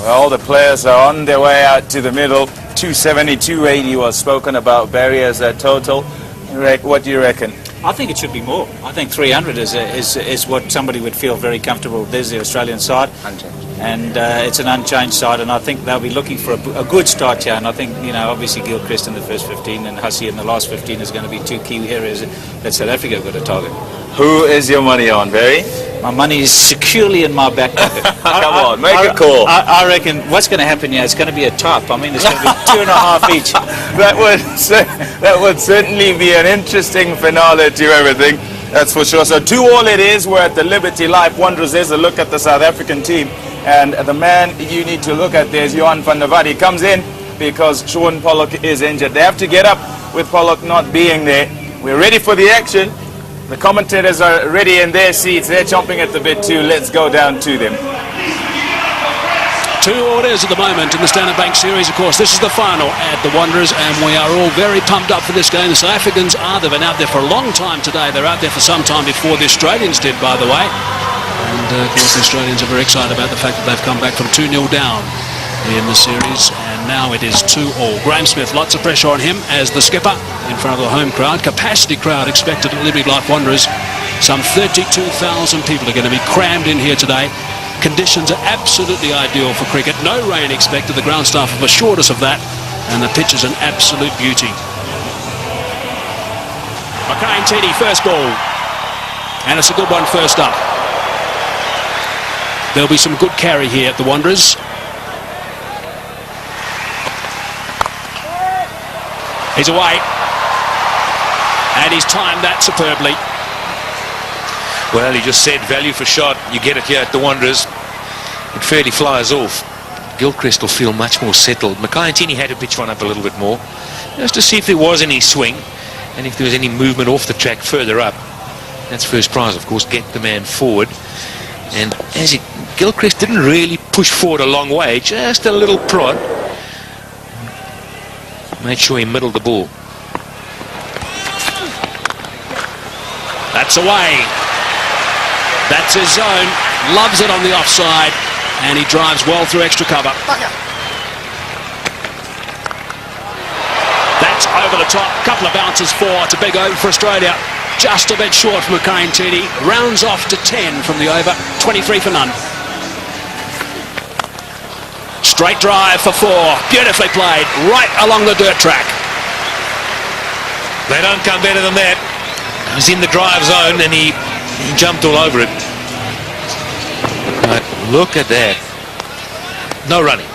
Well, the players are on their way out to the middle. 270, 280 was spoken about, Barry, as a total. What do you reckon? I think it should be more. I think 300 is what somebody would feel very comfortable with. There's the Australian side. Unchanged. And it's an unchanged side, and I think they'll be looking for a good start here. And I think, you know, obviously Gilchrist in the first 15 and Hussey in the last 15 is going to be two key areas that South Africa have got to target. Who is your money on, Barry? My money is securely in my back pocket. Come on, make a call. I reckon what's going to happen here, it's going to be a top. I mean, it's going to be 2.5 each. That would certainly be an interesting finale to everything, that's for sure. So 2-2 it is. We're at the Liberty Life Wanderers. There's a look at the South African team. And the man you need to look at there is Johan van der Walt. He comes in because Sean Pollock is injured. They have to get up with Pollock not being there. We're ready for the action. The commentators are ready in their seats. They're chomping at the bit too. Let's go down to them. 2 orders at the moment in the Standard Bank Series. Of course, this is the final at the Wanderers, and we are all very pumped up for this game. The South Africans they've been out there for a long time today. They're out there for some time before the Australians did, by the way. And, of course, the Australians are very excited about the fact that they've come back from 2-0 down in the series, and now it is 2-2. Graham Smith, lots of pressure on him as the skipper in front of the home crowd. Capacity crowd expected at Liberty Life Wanderers. Some 32,000 people are going to be crammed in here today. Conditions are absolutely ideal for cricket. No rain expected. The ground staff have assured us of that, and the pitch is an absolute beauty. Mackay-Ntini, first ball, and it's a good one first up. There'll be some good carry here at the Wanderers. He's away, and he's timed that superbly. Well, he just said value for shot. You get it here at the Wanderers. It fairly flies off. Gilchrist will feel much more settled. Mackay-Ntini had to pitch one up a little bit more, just to see if there was any swing and if there was any movement off the track further up. That's first prize, of course, get the man forward. And as Gilchrist didn't really push forward a long way, just a little prod. Made sure he middled the ball. That's away. That's his zone. Loves it on the offside, and he drives well through extra cover. That's over the top. Couple of bounces for. It's a big over for Australia. Just a bit short for Mackay-Ntini. Rounds off to 10 from the over. 23 for none. Straight drive for 4. Beautifully played. Right along the dirt track. They don't come better than that. He was in the drive zone and he jumped all over it. But look at that. No running.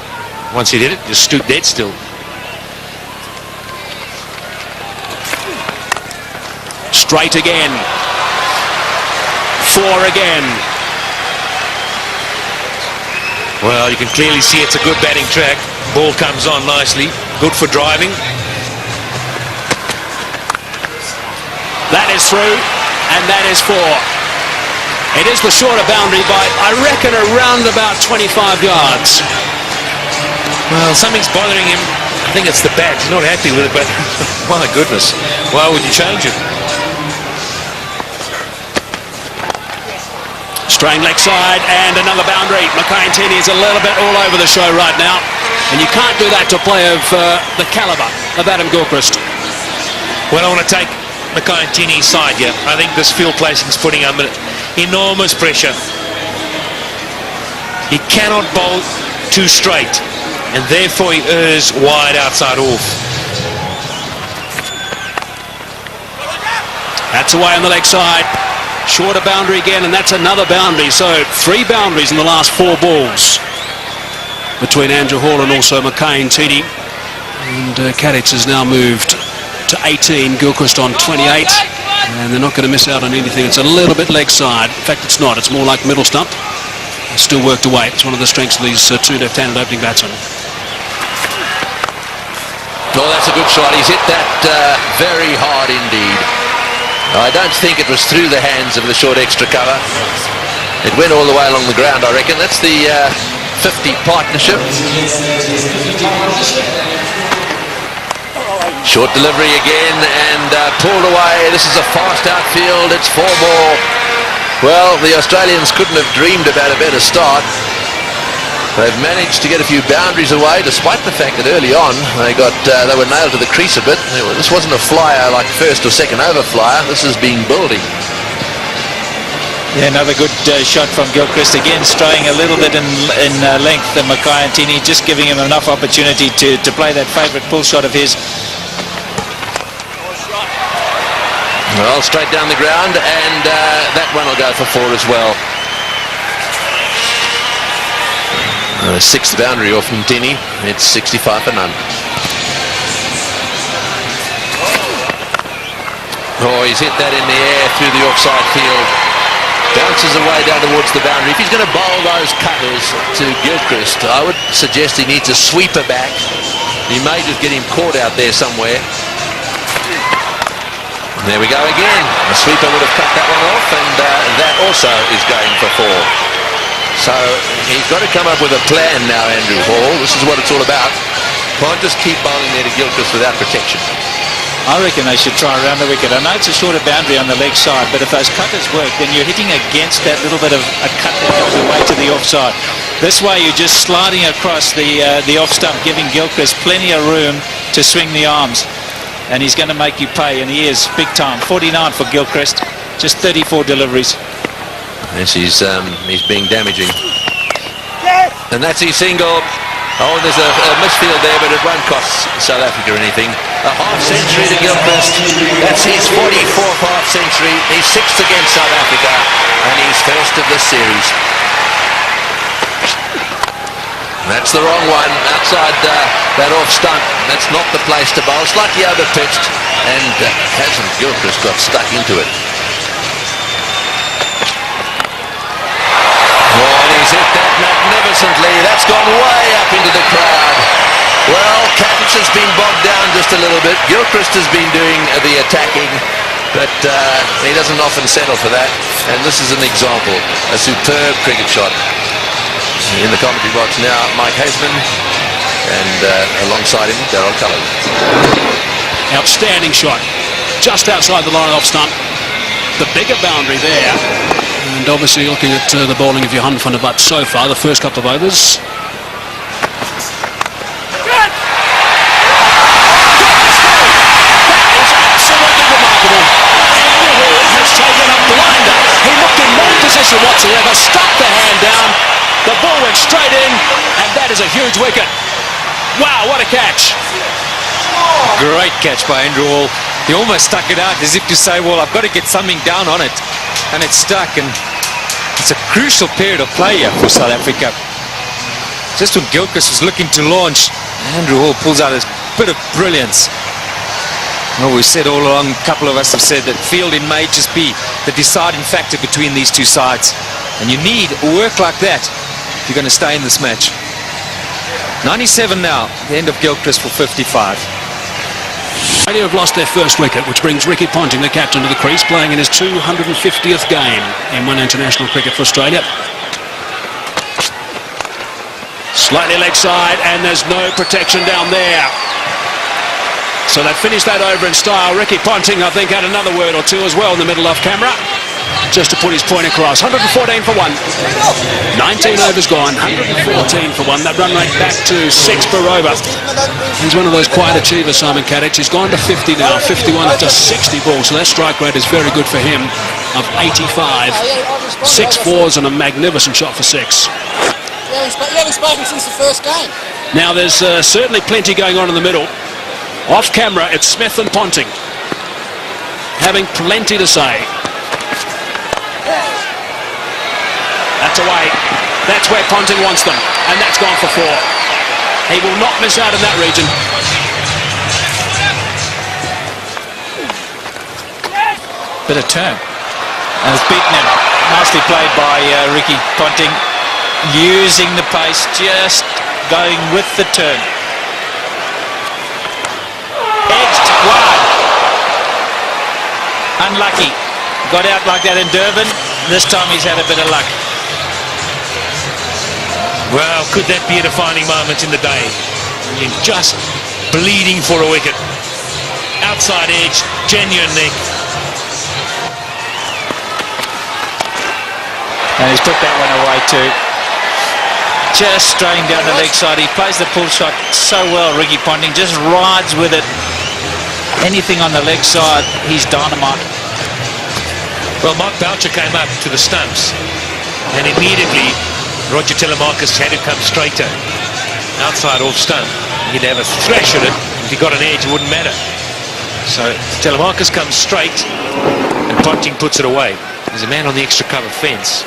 Once he did it, just stood dead still. Straight again. 4 again. Well, you can clearly see it's a good batting track. Ball comes on nicely. Good for driving. That is through, and that is 4. It is the shorter boundary by, I reckon, around about 25 yards. Well, something's bothering him. I think it's the bat. He's not happy with it, but my goodness, why would you change it? Strain leg side and another boundary. Mackay-Ntini is a little bit all over the show right now, and you can't do that to a player of the calibre of Adam Gilchrist. Well, I want to take Mackay-Ntini's side here. I think this field placing is putting him under enormous pressure. He cannot bowl too straight, and therefore he errs wide outside off. That's away on the leg side. Shorter boundary again, and that's another boundary. So 3 boundaries in the last 4 balls between Andrew Hall and also Mackay-Ntini. And Kadich has now moved to 18, Gilchrist on 28, and they're not going to miss out on anything. It's a little bit leg side. In fact, it's not. It's more like middle stump. It's still worked away. It's one of the strengths of these 2 left-handed opening batsmen. Oh, that's a good shot. He's hit that very hard indeed. I don't think it was through the hands of the short extra cover. It went all the way along the ground, I reckon. That's the 50 partnership. Short delivery again and pulled away. This is a fast outfield. It's 4 more. Well, the Australians couldn't have dreamed about a better start. They've managed to get a few boundaries away, despite the fact that early on they were nailed to the crease a bit. This wasn't a flyer like first or second over flyer. This has been building. Yeah, another good shot from Gilchrist, again straying a little bit in length. And Mackay-Antini just giving him enough opportunity to play that favourite pull shot of his. Well, straight down the ground, and that one will go for 4 as well. Sixth boundary off Ntini. It's 65 for none. Oh, he's hit that in the air through the offside field. Bounces away down towards the boundary. If he's going to bowl those cutters to Gilchrist, I would suggest he needs a sweeper back. He may just get him caught out there somewhere. And there we go again. The sweeper would have cut that one off, and that also is going for 4. So he's got to come up with a plan now, Andrew Hall. This is what it's all about. Can't just keep bowling there to Gilchrist without protection. I reckon they should try around the wicket. I know it's a shorter boundary on the leg side, but if those cutters work, then you're hitting against that little bit of a cut that goes away to the offside. This way you're just sliding across the off stump, giving Gilchrist plenty of room to swing the arms. And he's going to make you pay, and he is big time. 49 for Gilchrist, just 34 deliveries. Yes, he's being damaging. And that's his single. Oh, there's a misfield there, but it won't cost South Africa anything. A half century to Gilchrist. That's his 44th half century. He's 6th against South Africa, and he's first of this series. That's the wrong one, outside that off stump. That's not the place to bowl. Slightly over-pitched, and hasn't Gilchrist got stuck into it. He's hit that magnificently. That's gone way up into the crowd. Well, Catch has been bogged down just a little bit. Gilchrist has been doing the attacking, but he doesn't often settle for that. And this is an example, a superb cricket shot. In the commentary box now, Mike Haseman, and alongside him, Daryl Cullen. Outstanding shot. Just outside the line off stump. The bigger boundary there. And obviously looking at the bowling of Johan van der Walt so far, the first couple of overs. That is absolutely remarkable. Andrew Hall has taken a blinder. He looked in no position whatsoever, stuck the hand down. The ball went straight in, and that is a huge wicket. Wow, what a catch. Great catch by Andrew Hall. He almost stuck it out as if to say, well, I've got to get something down on it. And it's stuck, and it's a crucial period of play here for South Africa. Just when Gilchrist was looking to launch, Andrew Hall pulls out a bit of brilliance. Well, we've said all along, a couple of us have said that fielding may just be the deciding factor between these two sides. And you need work like that if you're going to stay in this match. 97 now, the end of Gilchrist for 55. Australia have lost their first wicket, which brings Ricky Ponting, the captain, to the crease, playing in his 250th game in one international cricket for Australia. Slightly leg side, and there's no protection down there. So they've finished that over in style. Ricky Ponting, I think, had another word or two as well in the middle off camera, just to put his point across. 114 for 1. 19 overs gone, 114 for 1. That run rate back to 6 per over. He's one of those quiet achievers, Simon Kadich. He's gone to 50 now, 51 after 60 balls. So that strike rate is very good for him, of 85. 6 fours and a magnificent shot for 6. You haven't spoken since the first game. Now there's certainly plenty going on in the middle. Off camera, it's Smith and Ponting, having plenty to say. That's away. That's where Ponting wants them, and that's gone for 4. He will not miss out in that region. Bit of turn. And it's beaten him. Nicely played by Ricky Ponting, using the pace, just going with the turn. Edged wide. Unlucky. Got out like that in Durban. This time he's had a bit of luck. Well, could that be a defining moment in the day? You're just bleeding for a wicket. Outside edge, genuine nick. And he's put that one away too. just straying down the leg side. He plays the pull shot so well, Ricky Ponting, just rides with it. Anything on the leg side, he's dynamite. Well, Mark Boucher came up to the stumps, and immediately Roger Telemarcus had to come straighter. Outside off stump. He'd have a thrash at it. If he got an edge, it wouldn't matter. So Telemarcus comes straight, and Ponting puts it away. There's a man on the extra cover fence.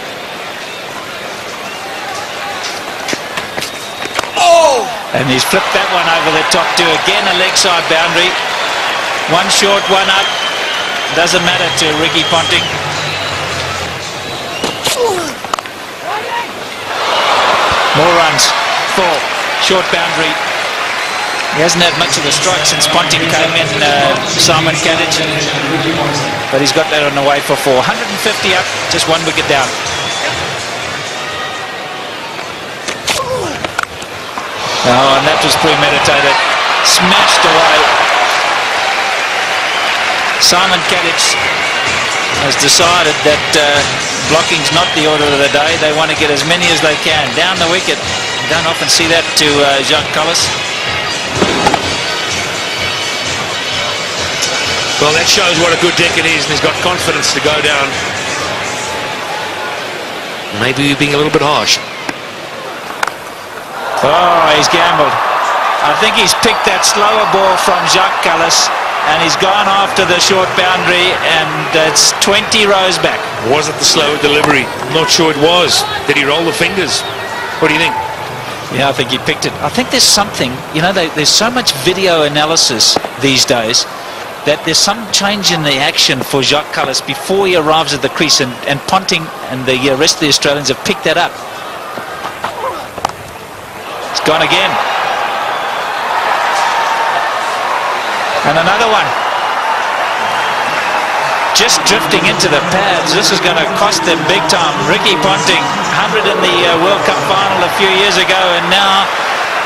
And he's flipped that one over the top too. Again, a leg side boundary. One short, one up. Doesn't matter to Ricky Ponting. More runs. 4. Short boundary. He hasn't had much of the strike since Ponting came in, Simon Kadich. But he's got that on the way for 4. 150 up, just 1 wicket down. Oh, and that was premeditated. Smashed away. Simon Kadich has decided that blocking's not the order of the day. They want to get as many as they can. Down the wicket. Don't often see that to Jacques Kallis. Well, that shows what a good deck it is, and he's got confidence to go down. Maybe being a little bit harsh. Oh, he's gambled. I think he's picked that slower ball from Jacques Kallis, and he's gone after the short boundary, and it's 20 rows back. Was it the slower delivery? I'm not sure it was. Did he roll the fingers? What do you think? Yeah, I think he picked it. I think there's something, you know, there's so much video analysis these days that there's some change in the action for Jacques Kallis before he arrives at the crease, and Ponting and the rest of the Australians have picked that up. It's gone again. And another one. Just drifting into the pads. This is going to cost them big time. Ricky Ponting, 100 in the World Cup final a few years ago, and now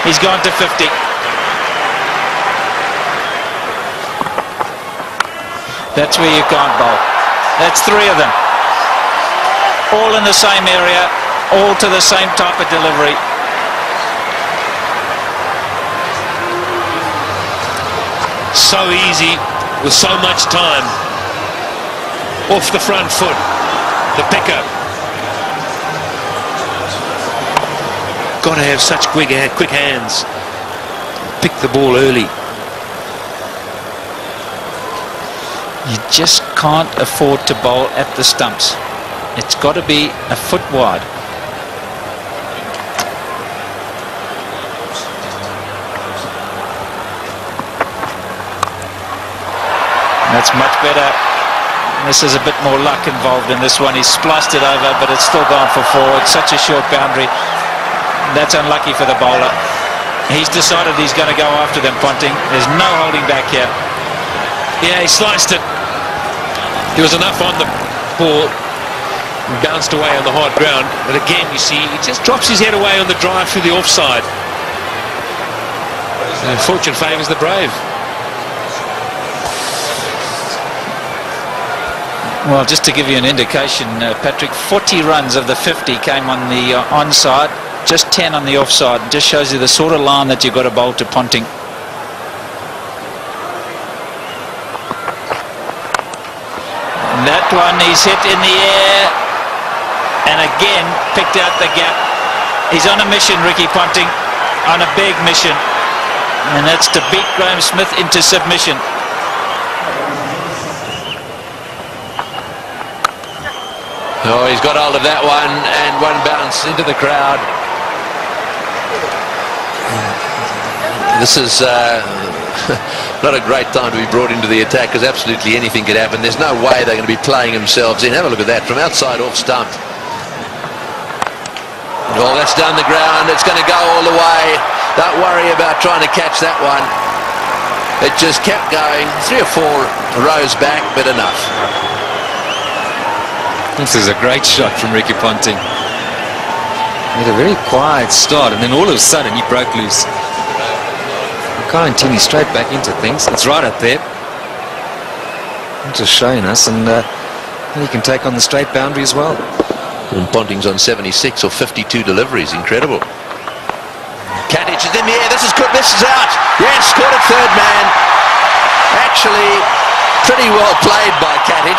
he's gone to 50. That's where you can't bowl. That's 3 of them. All in the same area, all to the same type of delivery. So easy, with so much time. Off the front foot, the pickup. Got to have such quick hands. Pick the ball early. You just can't afford to bowl at the stumps. It's got to be a foot wide. That's much better. This is a bit more luck involved in this one. He's spliced it over, but it's still gone for 4. It's such a short boundary. That's unlucky for the bowler. He's decided he's going to go after them, Ponting. There's no holding back here. Yeah, he sliced it. There was enough on the ball. Bounced away on the hard ground. But again, you see, he just drops his head away on the drive through the offside. And fortune favours the brave. Well, just to give you an indication, Patrick, 40 runs of the 50 came on the onside, just 10 on the offside. Just shows you the sort of line that you've got to bowl to Ponting. And that one he's hit in the air, and again picked out the gap. He's on a mission, Ricky Ponting, on a big mission, and that's to beat Graham Smith into submission. Oh, he's got hold of that one, and one bounce into the crowd. This is not a great time to be brought into the attack, because absolutely anything could happen. There's no way they're going to be playing themselves in. Have a look at that from outside off stump. Oh, that's down the ground. It's going to go all the way. Don't worry about trying to catch that one. It just kept going. 3 or 4 rows back, but enough. This is a great shot from Ricky Ponting. He had a very quiet start, and then all of a sudden he broke loose. Tini straight back into things. It's right up there. Just showing us, and he can take on the straight boundary as well. And Ponting's on 76 or 52 deliveries. Incredible. catches in the air. This is good. This is out. Yes, caught it third man. Actually, pretty well played by Katic.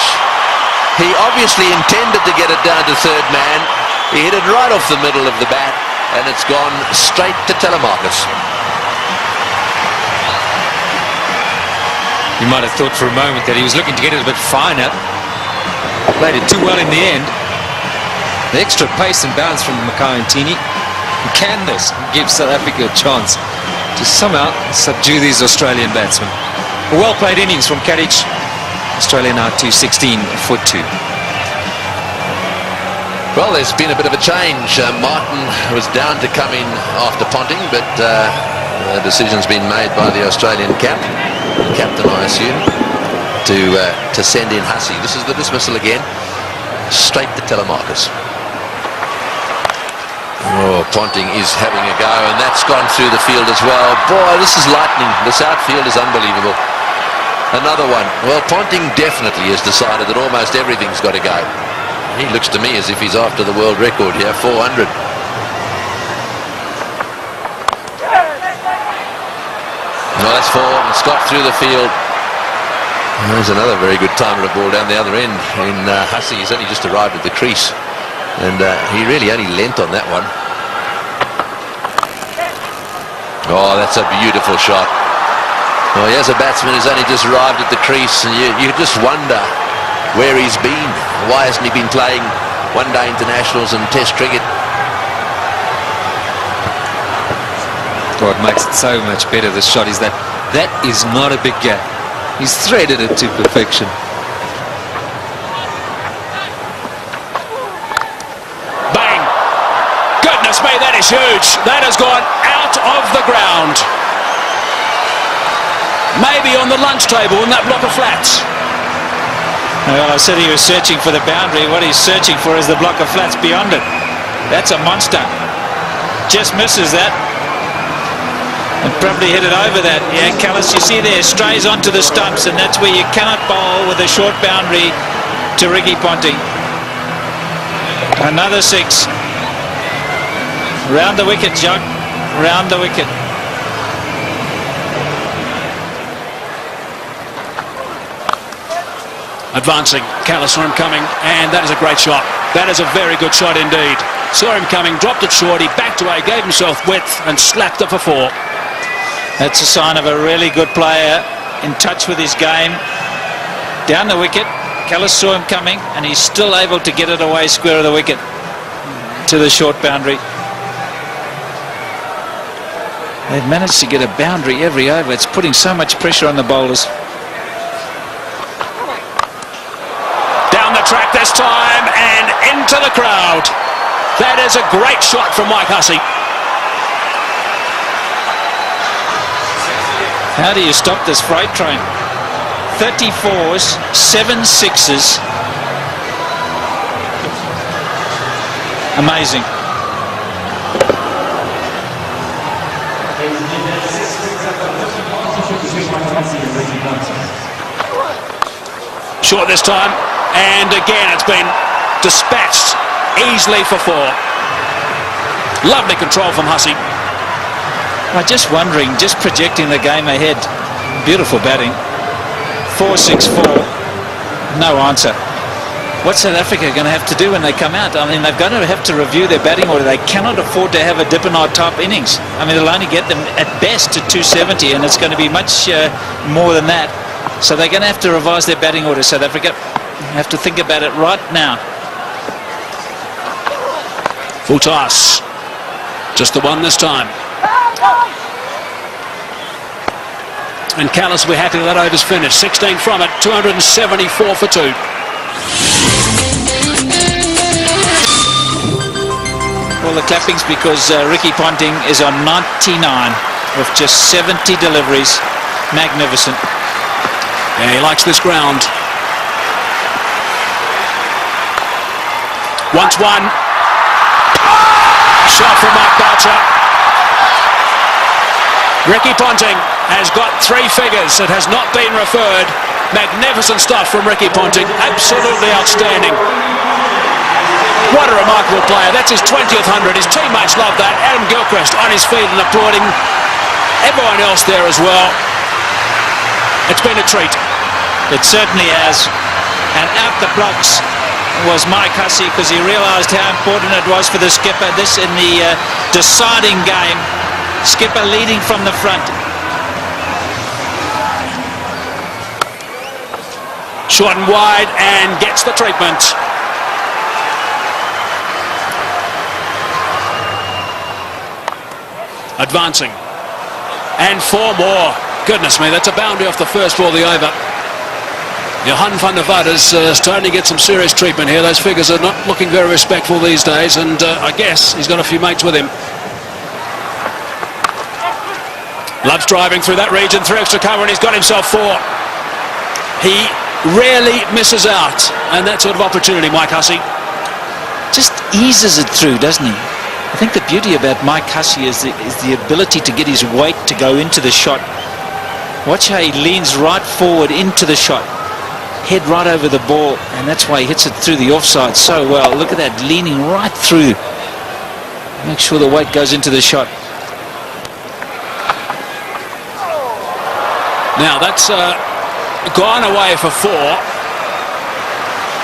He obviously intended to get it down to third man. He hit it right off the middle of the bat, and it's gone straight to Telemarcus. You might have thought for a moment that he was looking to get it a bit finer. Played it too well in the end. The extra pace and bounce from Makayantini. Can this give South Africa a chance to somehow subdue these Australian batsmen? A well-played innings from Katic. Australia now 216 for 2. Well, there's been a bit of a change. Martin was down to come in after Ponting, but the decision's been made by the Australian captain, I assume, to send in Hussey. This is the dismissal again, straight to Telemarcus. Oh, Ponting is having a go, and that's gone through the field as well. Boy, this is lightning. This outfield is unbelievable. Another one. Well, Ponting definitely has decided that almost everything's got to go. He looks to me as if he's after the world record here, 400. No, that's 4. It's got through the field. There's another very good timer of ball down the other end. In Hussey, he's only just arrived at the crease, and he really only lent on that one. Oh, that's a beautiful shot. Well, here's a batsman who's only just arrived at the crease, and you just wonder where he's been. Why hasn't he been playing one-day internationals and test cricket? What makes it so much better, this shot, is that is not a big gap. He's threaded it to perfection. Bang! Goodness me, that is huge. That has gone out of the ground. Maybe on the lunch table in that block of flats. Well, I said he was searching for the boundary. What he's searching for is the block of flats beyond it. That's a monster. Just misses that. And probably hit it over that. Yeah, Callis, you see there, strays onto the stumps, and that's where you cannot bowl with a short boundary to Ricky Ponting. Another 6. Round the wicket, Jug. Round the wicket. Advancing, Callis saw him coming, and that is a great shot. That is a very good shot indeed. Saw him coming, dropped it short, he backed away, gave himself width, and slapped it for 4. That's a sign of a really good player, in touch with his game. Down the wicket, Callis saw him coming, and he's still able to get it away square of the wicket to the short boundary. They've managed to get a boundary every over. It's putting so much pressure on the bowlers. Down the track this time, and into the crowd. That is a great shot from Mike Hussey. How do you stop this freight train? 34s, 7 6s. Amazing. Short this time, and again it's been dispatched easily for 4. Lovely control from Hussey. I'm just wondering, just projecting the game ahead. Beautiful batting. 4-6-4. No answer. What's South Africa going to have to do when they come out? I mean, they're going to have to review their batting order. They cannot afford to have a Dippenard type innings. I mean, they'll only get them at best to 270, and it's going to be much more than that. So they're going to have to revise their batting order, South Africa. Have to think about it right now. Full toss. Just the one this time. And Callis will be happy that over's finished. 16 from it, 274 for 2. All the clappings because Ricky Ponting is on 99 with just 70 deliveries. Magnificent. Yeah, he likes this ground. Once one. Shot from Mark Boucher. Ricky Ponting has got 3 figures. It has not been referred. Magnificent stuff from Ricky Ponting. Absolutely outstanding. What a remarkable player. That's his 20th 100. His teammates love that. Adam Gilchrist on his feet and applauding. Everyone else there as well. It's been a treat. It certainly has. And out the blocks was Mike Hussey, because he realised how important it was for the skipper. This in the deciding game. Skipper leading from the front. Short and wide and gets the treatment. Advancing. And 4 more. Goodness me, that's a boundary off the first ball of the over. Johan van der Vaart is starting to get some serious treatment here. Those figures are not looking very respectful these days, and I guess he's got a few mates with him. Loves driving through that region, through extra cover, and he's got himself 4. He rarely misses out, and that sort of opportunity, Mike Hussey. Just eases it through, doesn't he? I think the beauty about Mike Hussey is the ability to get his weight to go into the shot. Watch how he leans right forward into the shot. Head right over the ball, and that's why he hits it through the offside so well. Look at that, leaning right through. Make sure the weight goes into the shot. Now that's gone away for 4.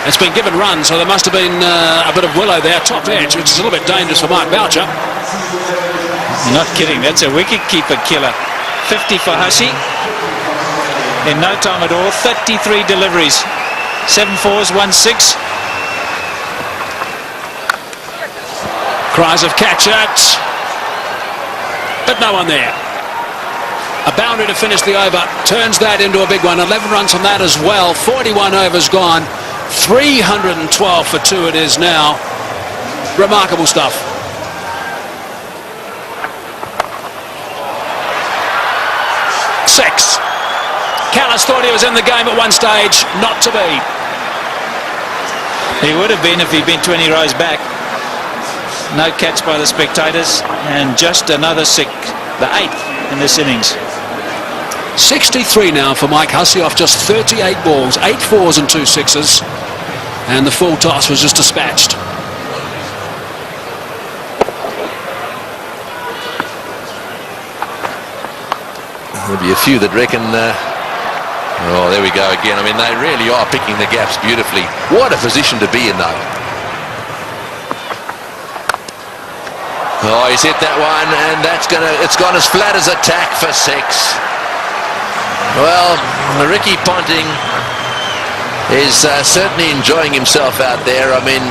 It's been given run, so there must have been a bit of willow there, top edge, which is a little bit dangerous for Mark Boucher. You're not kidding, that's a wicket-keeper killer. 50 for Hussey. In no time at all, 33 deliveries. 7 fours, 1 6. Cries of catch it. But no one there. A boundary to finish the over. Turns that into a big one. 11 runs on that as well. 41 overs gone. 312 for 2 it is now. Remarkable stuff. Six. Callis thought he was in the game at one stage. Not to be. He would have been if he'd been 20 rows back. No catch by the spectators, and just another 6, the 8th in this innings. 63 now for Mike Hussey off just 38 balls, 8 fours and 2 sixes, and the full toss was just dispatched. There'll be a few that reckon oh, there we go again. I mean, they really are picking the gaps beautifully. What a position to be in, though. Oh, he's hit that one, and it's gone as flat as a tack for 6. Well, Ricky Ponting is certainly enjoying himself out there. I mean,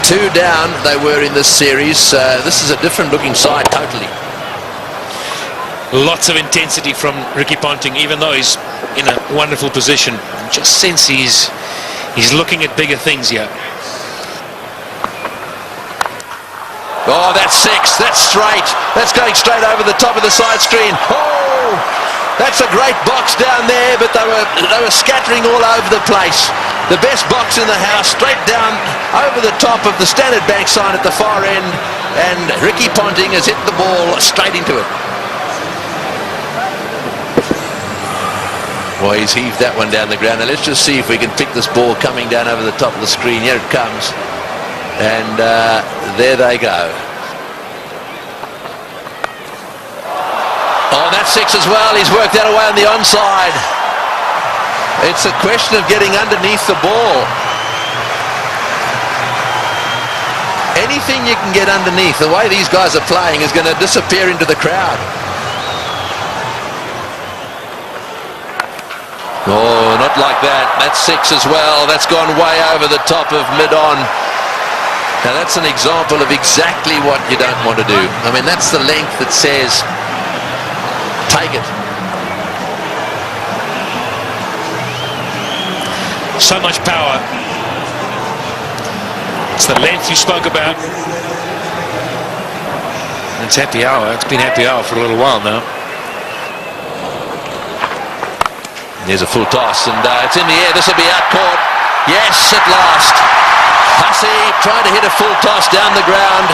2 down they were in this series. This is a different looking side totally. Lots of intensity from Ricky Ponting, even though he's in a wonderful position. Just sense he's looking at bigger things here. Oh, that's 6. That's straight. That's going straight over the top of the side screen. Oh, that's a great box down there, but they were scattering all over the place. The best box in the house, straight down over the top of the Standard Bank sign at the far end, and Ricky Ponting has hit the ball straight into it. Well, he's heaved that one down the ground. Now let's just see if we can pick this ball coming down over the top of the screen. Here it comes. And there they go. Oh, that's 6 as well. He's worked that away on the onside. It's a question of getting underneath the ball. Anything you can get underneath, the way these guys are playing, is going to disappear into the crowd. Oh, not like that. That's 6 as well. That's gone way over the top of mid-on. Now that's an example of exactly what you don't want to do. I mean, that's the length that says, take it. So much power. It's the length you spoke about. It's happy hour. It's been happy hour for a little while now. There's a full toss, and it's in the air. This will be out caught. Yes, at last. Hussey trying to hit a full toss down the ground.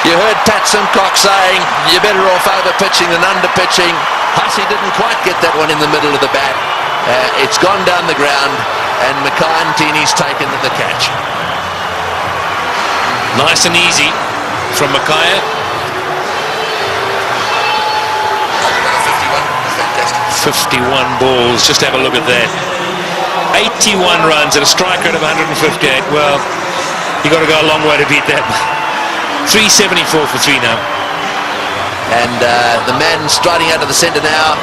You heard Pat Simcox saying you're better off over pitching than under pitching. Hussey didn't quite get that one in the middle of the bat. It's gone down the ground, and Mackay-Ntini's taken the catch. Nice and easy from Mackay. 51 balls, just have a look at that. 81 runs at a strike rate of 158. Well, you got to go a long way to beat that. 374 for 3 now. And the man striding out of the centre now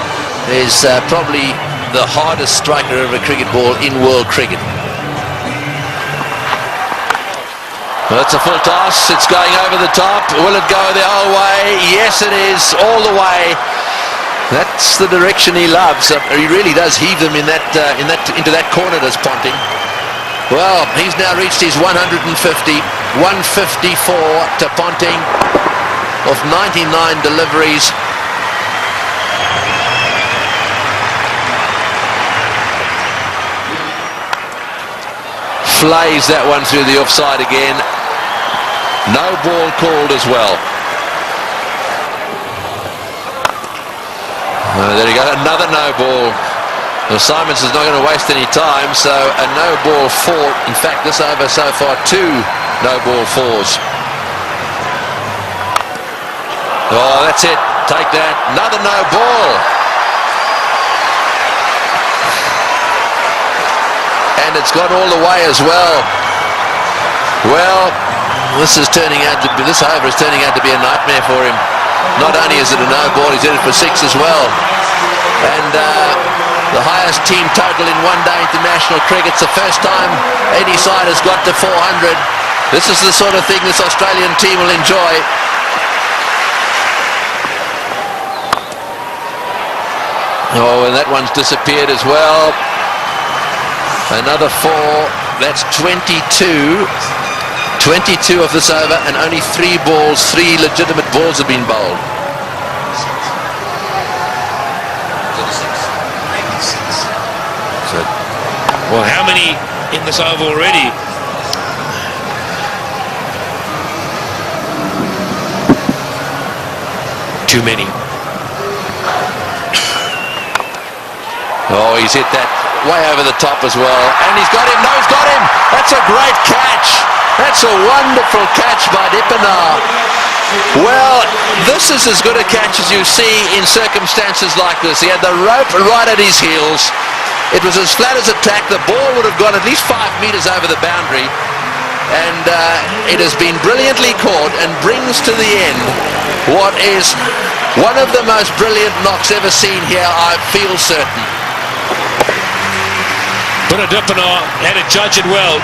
is probably the hardest striker of a cricket ball in world cricket. Well, it's a full toss. It's going over the top. Will it go the whole way? Yes, it is, all the way. That's the direction he loves. He really does heave them into that corner, does Ponting. Well, he's now reached his 150, 154 to Ponting of 99 deliveries. Flays that one through the offside again. No ball called as well. There you go, another no ball. Well, Simons is not going to waste any time, so a no ball 4. In fact, this over so far 2 no ball 4s. Oh, that's it. Take that. Another no ball. And it's gone all the way as well. Well, this over is turning out to be a nightmare for him. Not only is it a no ball, he's hit it for 6 as well. And the highest team total in one-day international cricket. It's the first time any side has got to 400. This is the sort of thing this Australian team will enjoy. Oh, and that one's disappeared as well. Another 4. That's 22. 22 of this over, and only 3 legitimate balls have been bowled. So, well, how many in this over already? Too many. Oh, he's hit that way over the top as well, and he's got him. No, he's got him. That's a great catch. That's a wonderful catch by Dippenaar. Well, this is as good a catch as you see in circumstances like this. He had the rope right at his heels. It was as flat as a tack. The ball would have gone at least 5 metres over the boundary. And it has been brilliantly caught and brings to the end what is one of the most brilliant knocks ever seen here, I feel certain. But Dippenaar had to judge it well.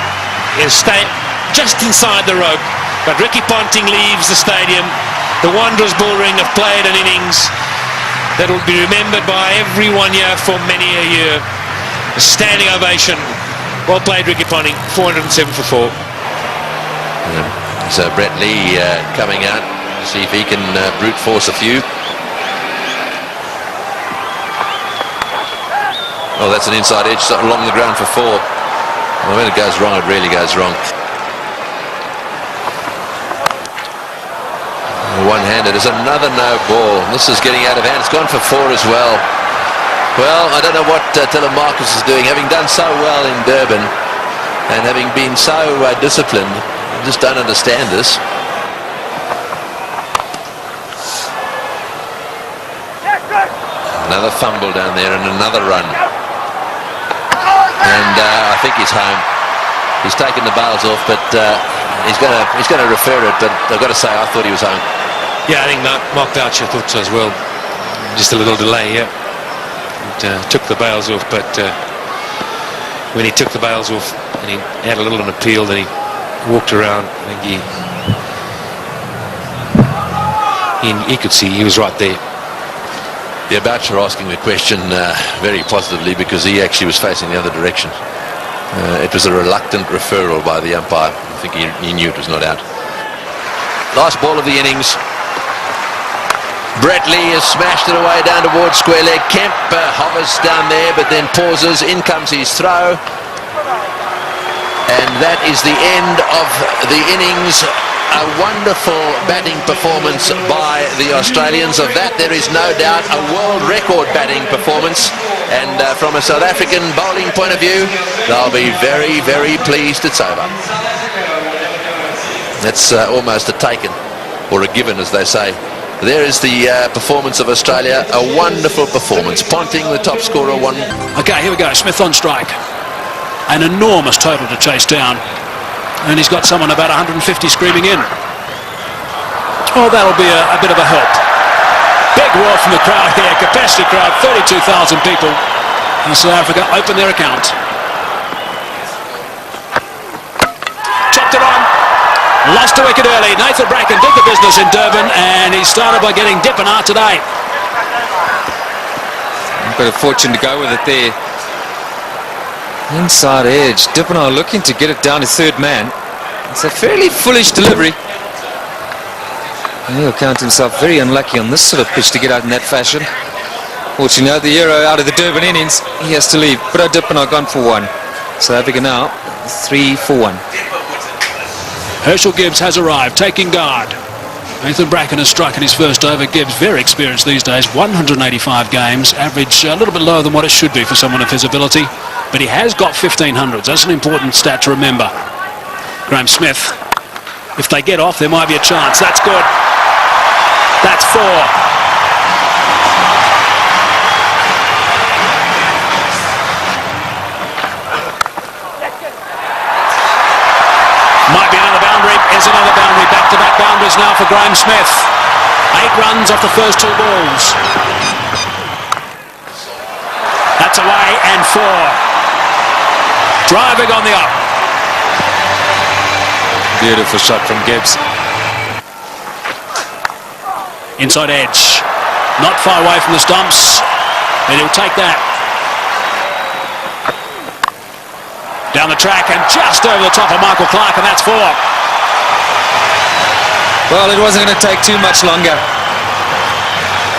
He'll stay just inside the rope, but Ricky Ponting leaves the stadium. The Wanderers bullring have played an innings that will be remembered by everyone here for many a year. A standing ovation. Well played, Ricky Ponting. 407 for 4. So Brett Lee coming out, see if he can brute force a few. Oh, that's an inside edge along the ground for 4. Well, when it goes wrong, it really goes wrong. One-handed is another no ball. This is getting out of hand. It's gone for 4 as well. Well, I don't know what Telemarcus is doing. Having done so well in Durban and having been so disciplined, I just don't understand this. Another fumble down there and another run. And I think he's home. He's taken the bails off, but he's going to refer it. But I've got to say, I thought he was home. Yeah, I think Mark Boucher thought so as well. Just a little delay here. Took the bails off, but when he took the bails off and he had a little an appeal, then he walked around. I think he could see he was right there. Yeah, Boucher asking the question very positively because he actually was facing the other direction. It was a reluctant referral by the umpire. I think he knew it was not out. Last ball of the innings. Brett Lee has smashed it away down towards square leg. Kemp hovers down there but then pauses. In comes his throw. And that is the end of the innings. A wonderful batting performance by the Australians. Of that there is no doubt a world record batting performance. And from a South African bowling point of view, they'll be very, very pleased it's over. That's almost a taken, or a given, as they say. There is the performance of Australia, a wonderful performance. Ponting, the top scorer, won. Okay, here we go. Smith on strike. An enormous total to chase down. And he's got someone about 150 screaming in. Oh, that'll be a bit of a help. Big roar from the crowd here. Capacity crowd, 32,000 people. And South Africa open their account. Chopped it on. Lost a wicket early. Nathan Bracken did the business in Durban, and he started by getting Dippenaar today. Bit of fortune to go with it there. Inside edge. Dippenaar looking to get it down to third man. It's a fairly foolish delivery. And he'll count himself very unlucky on this sort of pitch to get out in that fashion. Fortunately, the hero out of the Durban innings, he has to leave. But Dippenaar gone for one. South Africa now 3 for 1. Herschel Gibbs has arrived, taking guard. Nathan Bracken has struck in his first over. Gibbs, very experienced these days, 185 games, average a little bit lower than what it should be for someone of his ability, but he has got 1500s. That's an important stat to remember. Graham Smith, if they get off, there might be a chance. That's good. That's 4. Might be another boundary. Is another boundary. Back-to-back boundaries now for Graham Smith. 8 runs off the first 2 balls. That's away and 4. Driving on the up. Beautiful shot from Gibbs. Inside edge. Not far away from the stumps. And he'll take that. Down the track and just over the top of Michael Clark, and that's 4. Well, it wasn't going to take too much longer.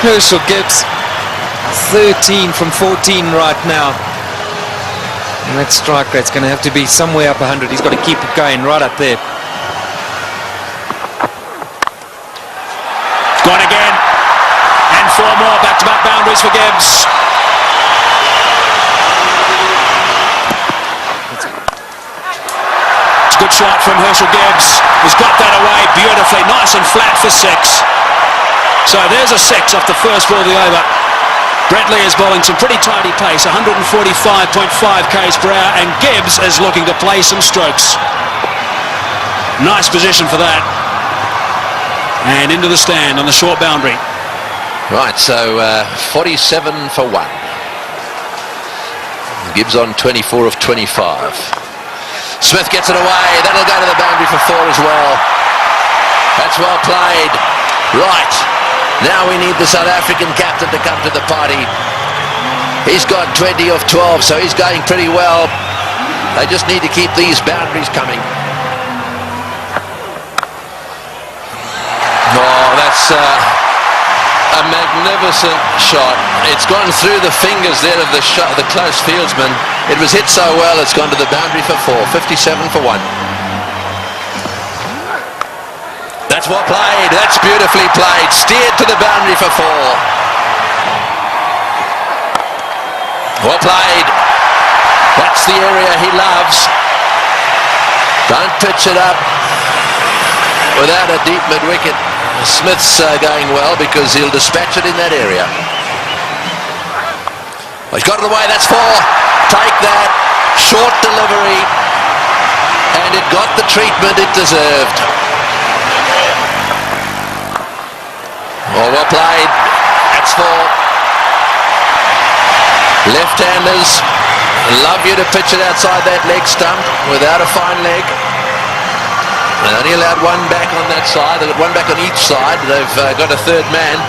Herschel Gibbs, 13 from 14 right now. And that strike rate's going to have to be somewhere up 100. He's got to keep it going right up there. Gone again. And 4 more back-to-back boundaries for Gibbs. Good shot from Herschel Gibbs. He's got that away beautifully, nice and flat for 6. So there's a 6 off the first ball of the over. Bradley is bowling some pretty tidy pace, 145.5 k's per hour, and Gibbs is looking to play some strokes. Nice position for that. And into the stand on the short boundary. Right, so 47 for 1. Gibbs on 24 of 25. Smith gets it away. That'll go to the boundary for 4 as well. That's well played. Right. Now we need the South African captain to come to the party. He's got 20 of 12, so he's going pretty well. They just need to keep these boundaries coming. Oh, that's a magnificent shot. It's gone through the fingers there of the shot, the close fieldsman. It was hit so well, it's gone to the boundary for 4. 57 for 1. That's well played. That's beautifully played. Steered to the boundary for 4. Well played. That's the area he loves. Don't pitch it up without a deep mid-wicket. Smith's going well because he'll dispatch it in that area. Well, he's got it away. That's 4. Take that. Short delivery. And it got the treatment it deserved. Oh, well played. That's 4. Left-handers love you to pitch it outside that leg stump without a fine leg. They only allowed 1 back on that side. They've got 1 back on each side. They've got a 3rd man,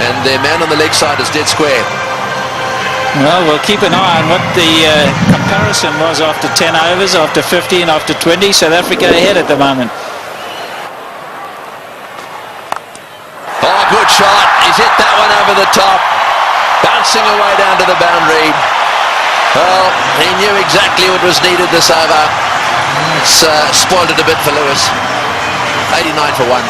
and their man on the leg side is dead square. Well, we'll keep an eye on what the comparison was after 10 overs, after 15, after 20. South Africa ahead at the moment. Oh, good shot. He's hit that one over the top. Bouncing away down to the boundary. Well, he knew exactly what was needed this over. It's spoiled it a bit for Lewis. 89 for 1.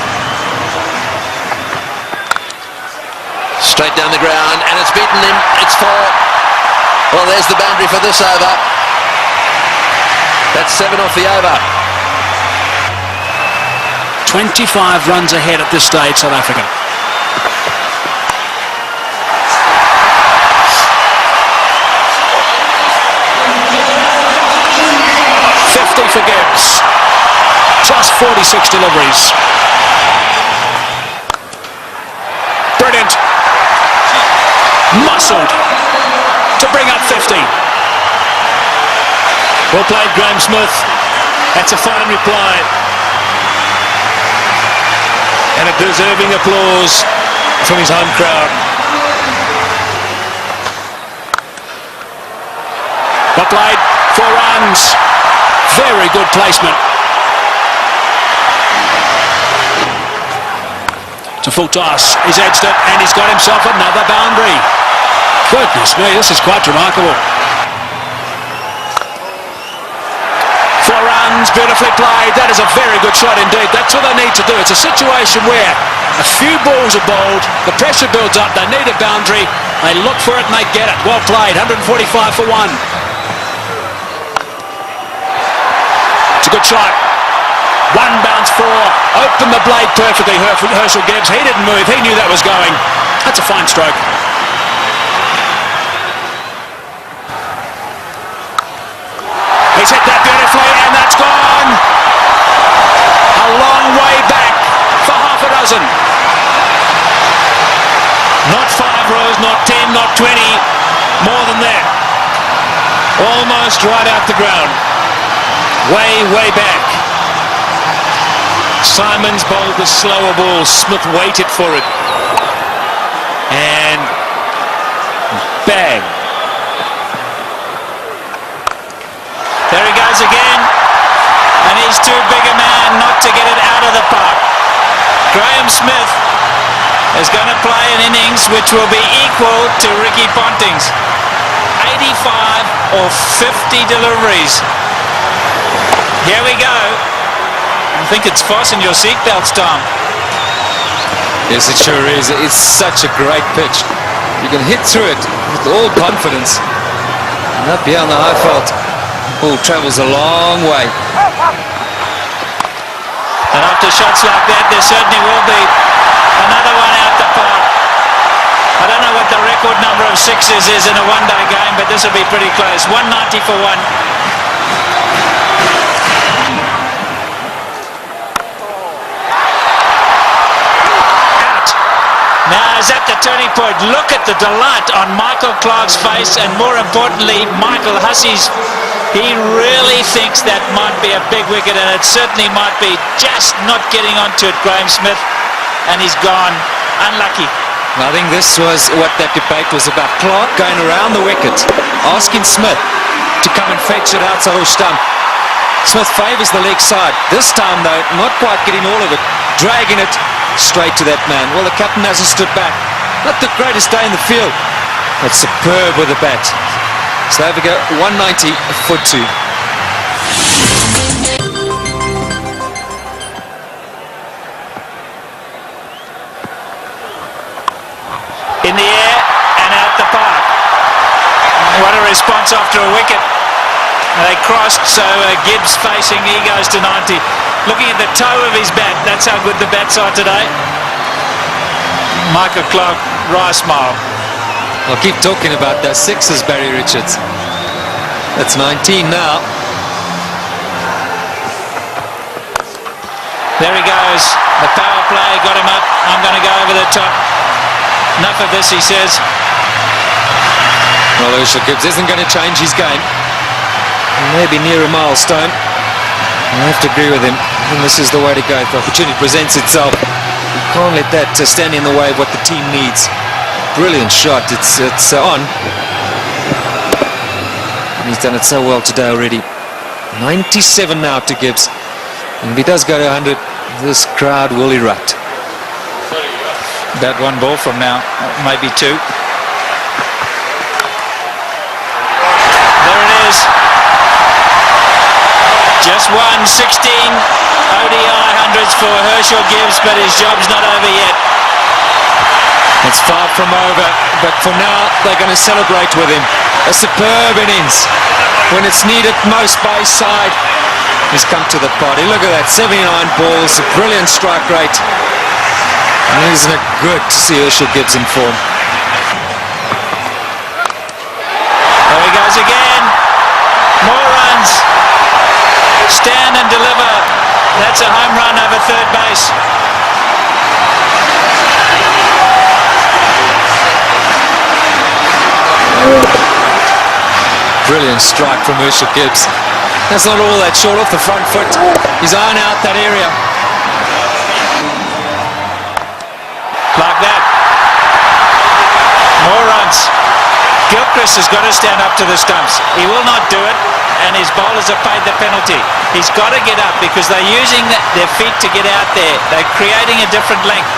Straight down the ground, and it's beaten him. It's 4. Well, there's the boundary for this over. That's 7 off the over. 25 runs ahead at this stage, South Africa. 50 for Gibbs. Just 46 deliveries. Brilliant. Muscled to bring up 50. Well played, Graham Smith. That's a fine reply. And a deserving applause from his home crowd. Well played. 4 runs. Very good placement. It's a full toss. He's edged it and he's got himself another boundary. Goodness me, this is quite remarkable. 4 runs, beautifully played. That is a very good shot indeed. That's all they need to do. It's a situation where a few balls are bowled, the pressure builds up, they need a boundary, they look for it and they get it. Well played, 145 for 1. It's a good shot. 1 bounce 4. Opened the blade perfectly, Herschel Gibbs. He didn't move, he knew that was going. That's a fine stroke. He's hit that beautifully and that's gone. A long way back for half a dozen. Not 5 rows, not 10, not 20. More than that. Almost right out the ground. Way, way back. Simons bowled the slower ball. Smith waited for it. And bang. There he goes again. And he's too big a man not to get it out of the park. Graham Smith is going to play an innings which will be equal to Ricky Ponting's. 85 or 50 deliveries. Here we go. I think it's fasten your seatbelts, Tom. Yes, it sure is. It's such a great pitch. You can hit through it with all confidence. And up here on the high fault, ball travels a long way. And after shots like that, there certainly will be another one out the park. I don't know what the record number of 6s is in a one-day game, but this will be pretty close. 190 for 1. Now is at the turning point. Look at the delight on Michael Clarke's face, and more importantly, Michael Hussey's. He really thinks that might be a big wicket, and it certainly might be. Just not getting onto it, Graham Smith, and he's gone. Unlucky. I think this was what that debate was about. Clarke going around the wicket, asking Smith to come and fetch it outside the stump. Smith favours the leg side. This time, though, not quite getting all of it, dragging it straight to that man. Well, the captain hasn't stood back. Not the greatest day in the field, but superb with the bat. So there we go, 190 for 2. In the air and out the park. What a response after a wicket. They crossed, so Gibbs facing, he goes to 90. Looking at the toe of his bat, that's how good the bats are today. Michael Clarke, wry smile. I'll keep talking about those 6s, Barry Richards. That's 19 now. There he goes. The power play got him up. I'm going to go over the top. Enough of this, he says. Well, Herschel Gibbs isn't going to change his game. Maybe near a milestone. I have to agree with him. And this is the way to go. If the opportunity presents itself, you can't let that stand in the way of what the team needs. Brilliant shot. It's on. And he's done it so well today already. 97 now to Gibbs. And if he does go to 100, this crowd will erupt. About 1 ball from now, maybe 2. There it is. Just 16 ODI hundreds for Herschel Gibbs, but his job's not over yet. It's far from over, but for now they're going to celebrate with him. A superb innings when it's needed most by his side. He's come to the party. Look at that, 79 balls, a brilliant strike rate. And isn't it good to see Herschel Gibbs in form? There he goes again. More runs. Stand and deliver. That's a home run over third base. Brilliant strike from Herschel Gibbs. That's not all that short off the front foot. He's eyeing out that area. Like that. More runs. Gilchrist has got to stand up to the stumps. He will not do it, and his bowlers have paid the penalty. He's got to get up because they're using their feet to get out there. They're creating a different length.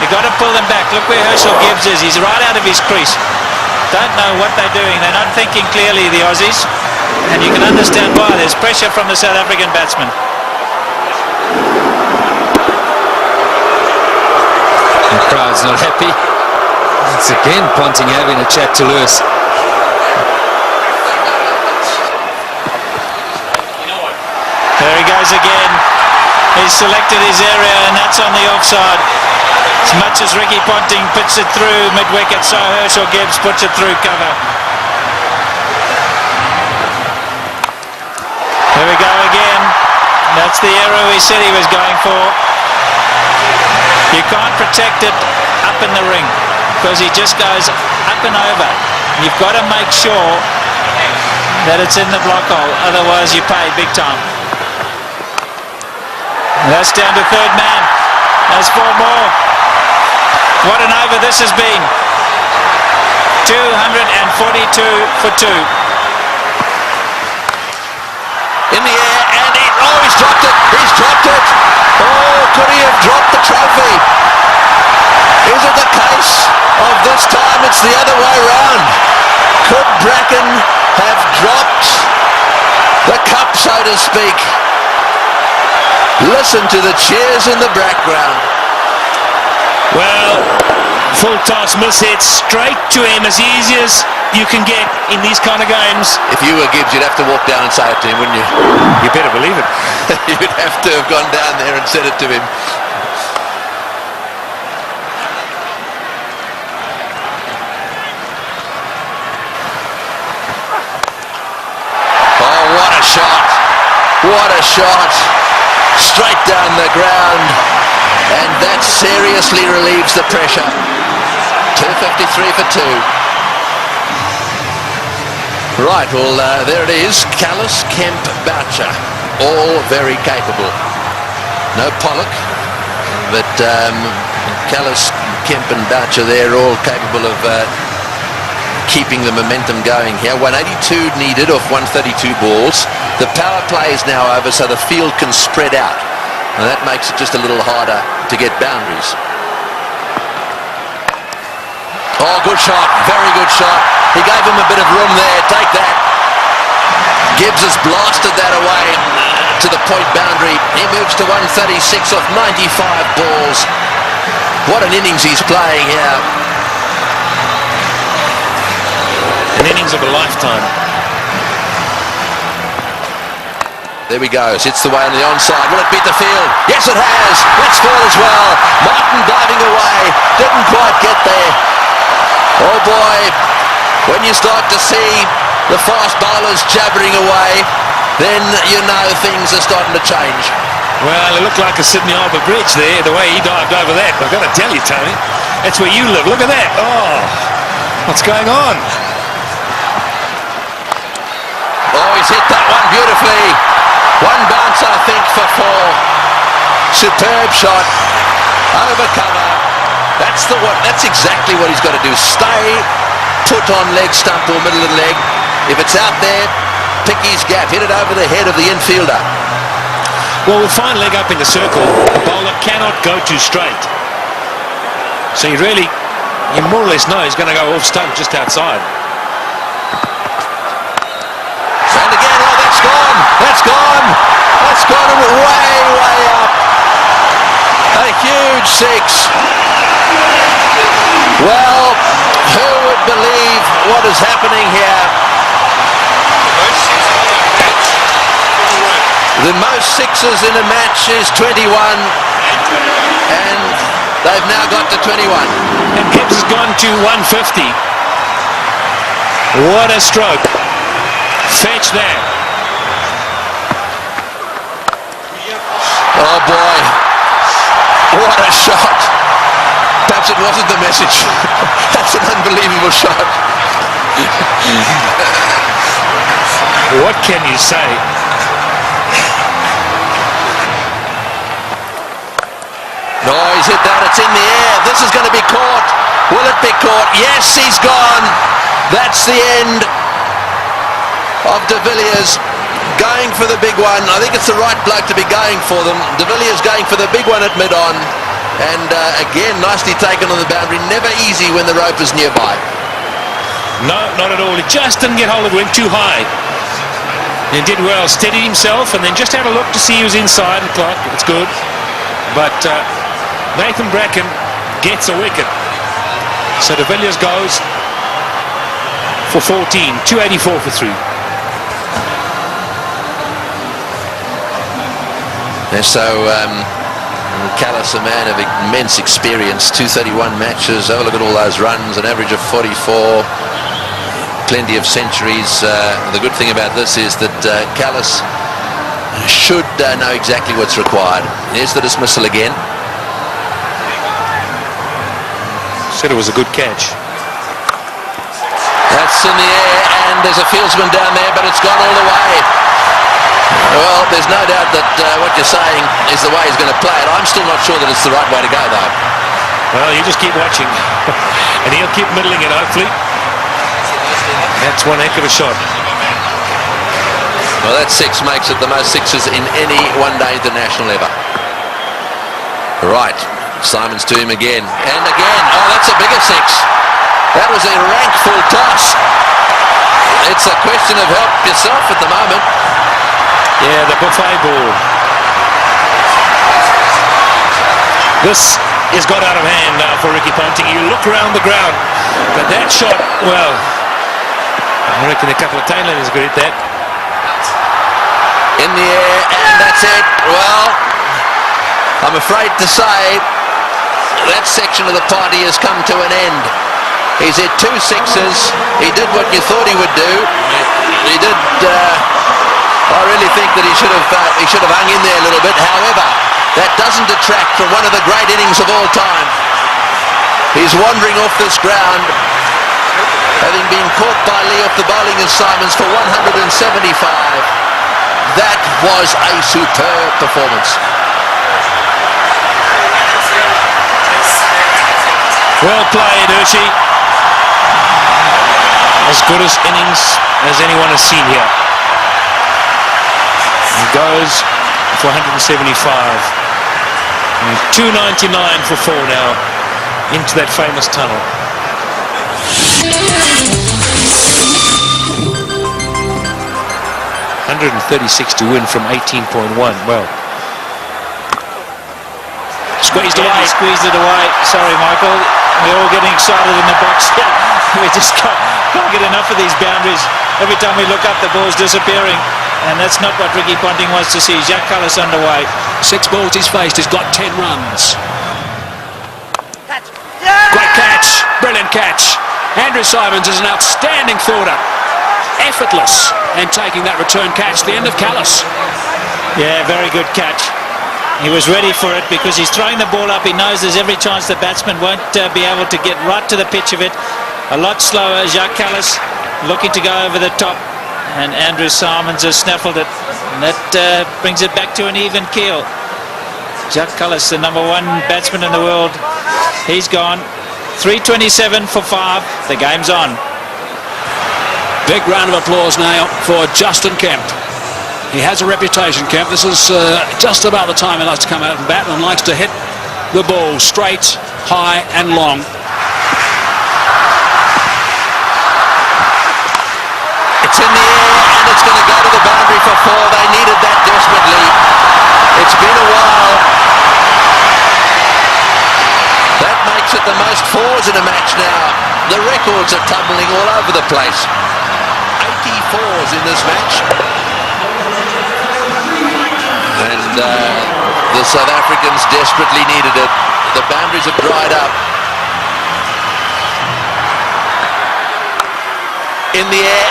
You've got to pull them back. Look where Herschel Gibbs is. He's right out of his crease. Don't know what they're doing. They're not thinking clearly, the Aussies. And you can understand why. There's pressure from the South African batsman. The crowd's not happy. Once again, Ponting having a chat to Lewis. There he goes again. He's selected his area, and that's on the offside. As much as Ricky Ponting puts it through mid-wicket, so Herschel Gibbs puts it through cover. There we go again. That's the error we said he was going for. You can't protect it up in the ring because he just goes up and over. You've got to make sure that it's in the block hole, otherwise you pay big time. And that's down to third man. There's 4 more. What an over this has been. 242 for 2. In the air, and he's dropped it. He's dropped it. Oh, could he have dropped the trophy? Is it the case of this time it's the other way round? Could Bracken have dropped the cup, so to speak? Listen to the cheers in the background. Well, full toss mishit straight to him, as easy as you can get in these kind of games. If you were Gibbs, you'd have to walk down and say it to him, wouldn't you? You better believe it. You'd have to have gone down there and said it to him. Oh, what a shot. What a shot. Straight down the ground. And that seriously relieves the pressure. 253 for 2. Right, well, there it is. Callis, Kemp, Boucher, all very capable. No Pollock, but Callis, Kemp and Boucher, they're all capable of keeping the momentum going here. 182 needed off 132 balls. The power play is now over, so the field can spread out. And that makes it just a little harder to get boundaries. Oh, good shot. Very good shot. He gave him a bit of room there. Take that. Gibbs has blasted that away to the point boundary. He moves to 136 off 95 balls. What an innings he's playing here. An innings of a lifetime. There we go. Hits the way on the onside. Will it beat the field? Yes, it has. Let's score as well. Martin diving away. Didn't quite get there. Oh boy. When you start to see the fast bowlers jabbering away, then you know things are starting to change. Well, it looked like a Sydney Harbour Bridge there, the way he dived over that. I've got to tell you, Tony, that's where you live. Look at that. Oh, what's going on? Oh, he's hit that one beautifully. One bounce, I think, for 4. Superb shot. Over cover. That's exactly what he's got to do. Stay put on leg stump or middle of the leg. If it's out there, pick his gap. Hit it over the head of the infielder. Well, with fine leg up in the circle, the bowler cannot go too straight. So you more or less know he's going to go off stump just outside. And again, oh, that's gone. That's gone. That's gone way, way up. A huge 6. Well, who would believe what is happening here? The most sixes in a match is 21, and they've now got to 21. And Gibbs has gone to 150. What a stroke. Fetch there. Oh boy, what a shot. Perhaps it wasn't the message. That's an unbelievable shot. What can you say? No, he's hit that. It's in the air. This is going to be caught. Will it be caught? Yes, he's gone. That's the end of De Villiers. Going for the big one. I think it's the right bloke to be going for them. De Villiers going for the big one at mid-on. And again, nicely taken on the boundary. Never easy when the rope is nearby. No, not at all. He just didn't get hold of it. Went too high. And did well. Steadied himself and then just had a look to see he was inside the clock. It's good. But Nathan Bracken gets a wicket. So De Villiers goes for 14. 284 for 3. And so Callis, a man of immense experience, 231 matches. Have a look at all those runs, an average of 44, plenty of centuries. The good thing about this is that Callis should know exactly what's required. Here's the dismissal again. Said it was a good catch. That's in the air, and there's a fieldsman down there, but it's gone all the way. Well, there's no doubt that what you're saying is the way he's going to play it. I'm still not sure that it's the right way to go, though. Well, you just keep watching. And he'll keep middling it, hopefully. That's one heck of a shot. Well, that six makes it the most sixes in any one-day international ever. Right, Simons to him again. And again. Oh, that's a bigger six. That was a rank full toss. It's a question of help yourself at the moment. Yeah, the buffet ball. This has got out of hand now for Ricky Ponting. You look around the ground, but that shot, well, I reckon a couple of tailenders could hit that. In the air, and that's it. Well, I'm afraid to say that section of the party has come to an end. He's hit two sixes. He did what you thought he would do. He did. I really think that he should have hung in there a little bit. However, that doesn't detract from one of the great innings of all time. He's wandering off this ground, having been caught by Lee off the bowling of Simons for 175. That was a superb performance. Well played, Hershey. As good as innings as anyone has seen here. He goes for 175. And 299 for 4 now into that famous tunnel. 136 to win from 18.1. Well, Squeezed it away. Sorry, Michael. We're all getting excited in the box. We just can't get enough of these boundaries. Every time we look up, the ball's disappearing. And that's not what Ricky Ponting wants to see. Jacques Kallis underway. 6 balls he's faced. He's got 10 runs. Great catch. Brilliant catch. Andrew Simons is an outstanding fielder. Effortless. And taking that return catch. The end of Kallis. Yeah, very good catch. He was ready for it because he's throwing the ball up. He knows there's every chance the batsman won't be able to get right to the pitch of it. A lot slower. Jacques Kallis looking to go over the top. And Andrew Simons has snaffled it. And that brings it back to an even keel. Jacques Kallis, the #1 batsman in the world. He's gone. 327 for 5. The game's on. Big round of applause now for Justin Kemp. He has a reputation, Kemp. This is just about the time he likes to come out and bat and likes to hit the ball straight, high and long. It's in the air and it's going to go to the boundary for 4. They needed that desperately. It's been a while. That makes it the most 4s in a match now. The records are tumbling all over the place. 84s in this match. and the South Africans desperately needed it. The boundaries have dried up. In the air,